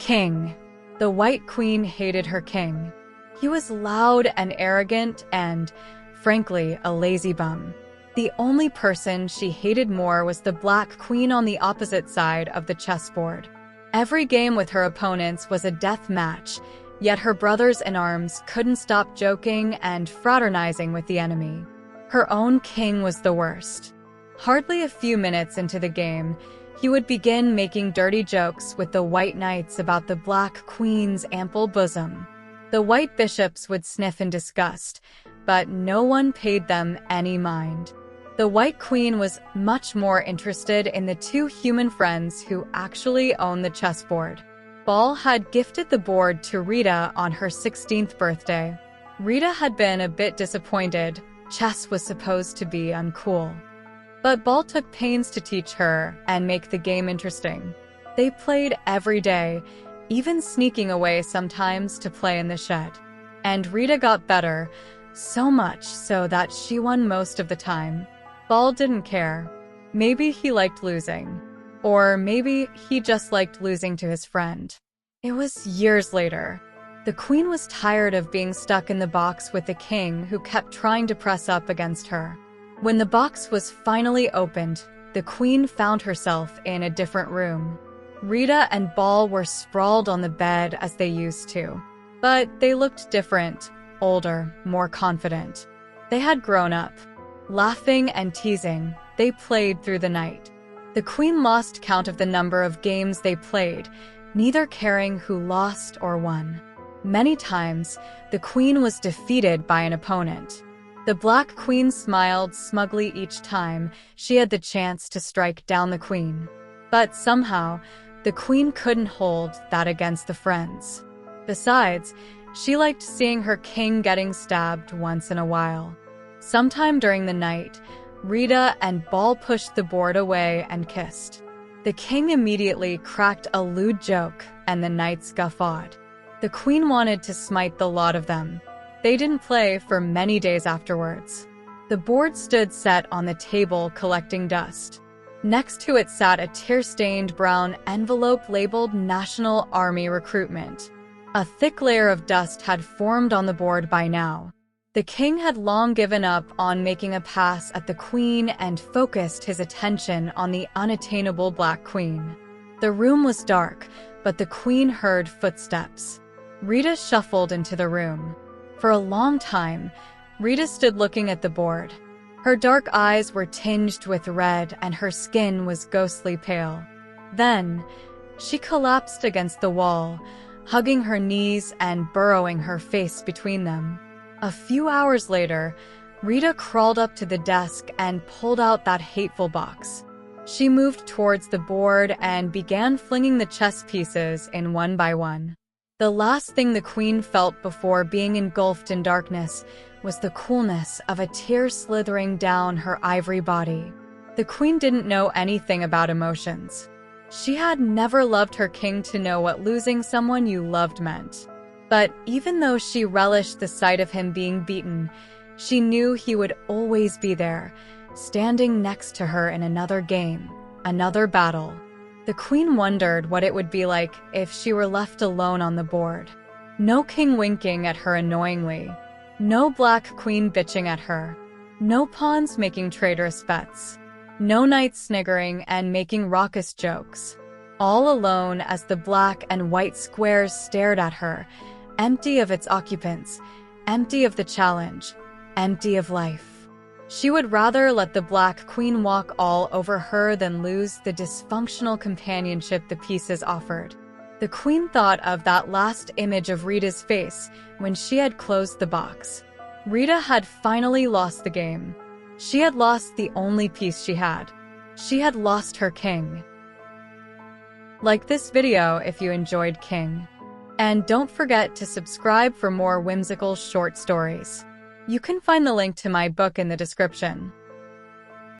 King. The White Queen hated her king. He was loud and arrogant and, frankly, a lazy bum. The only person she hated more was the Black Queen on the opposite side of the chessboard. Every game with her opponents was a death match, yet her brothers-in-arms couldn't stop joking and fraternizing with the enemy. Her own king was the worst. Hardly a few minutes into the game, he would begin making dirty jokes with the White Knights about the Black Queen's ample bosom. The White Bishops would sniff in disgust, but no one paid them any mind. The White Queen was much more interested in the two human friends who actually owned the chessboard. Ball had gifted the board to Rita on her 16th birthday. Rita had been a bit disappointed. Chess was supposed to be uncool. But Ball took pains to teach her and make the game interesting. They played every day, even sneaking away sometimes to play in the shed. And Rita got better, so much so that she won most of the time. Ball didn't care. Maybe he liked losing. Or maybe he just liked losing to his friend. It was years later. The queen was tired of being stuck in the box with the king who kept trying to press up against her. When the box was finally opened, the queen found herself in a different room. Rita and Ball were sprawled on the bed as they used to. But they looked different, older, more confident. They had grown up. Laughing and teasing, they played through the night. The queen lost count of the number of games they played, neither caring who lost or won. Many times, the queen was defeated by an opponent. The Black Queen smiled smugly each time she had the chance to strike down the queen. But somehow, the queen couldn't hold that against the friends. Besides, she liked seeing her king getting stabbed once in a while. Sometime during the night, Rita and Ball pushed the board away and kissed. The king immediately cracked a lewd joke, and the knights guffawed. The queen wanted to smite the lot of them. They didn't play for many days afterwards. The board stood set on the table collecting dust. Next to it sat a tear-stained brown envelope labeled National Army Recruitment. A thick layer of dust had formed on the board by now. The king had long given up on making a pass at the queen and focused his attention on the unattainable Black Queen. The room was dark, but the queen heard footsteps. Rita shuffled into the room. For a long time, Rita stood looking at the board. Her dark eyes were tinged with red and her skin was ghostly pale. Then, she collapsed against the wall, hugging her knees and burrowing her face between them. A few hours later, Rita crawled up to the desk and pulled out that hateful box. She moved towards the board and began flinging the chess pieces in one by one. The last thing the queen felt before being engulfed in darkness was the coolness of a tear slithering down her ivory body. The queen didn't know anything about emotions. She had never loved her king to know what losing someone you loved meant. But even though she relished the sight of him being beaten, she knew he would always be there, standing next to her in another game, another battle. The queen wondered what it would be like if she were left alone on the board. No king winking at her annoyingly. No Black Queen bitching at her. No pawns making traitorous bets. No knights sniggering and making raucous jokes. All alone as the black and white squares stared at her, empty of its occupants, empty of the challenge, empty of life. She would rather let the Black Queen walk all over her than lose the dysfunctional companionship the pieces offered. The queen thought of that last image of Rita's face when she had closed the box. Rita had finally lost the game. She had lost the only piece she had. She had lost her king. Like this video if you enjoyed King. And don't forget to subscribe for more whimsical short stories. You can find the link to my book in the description.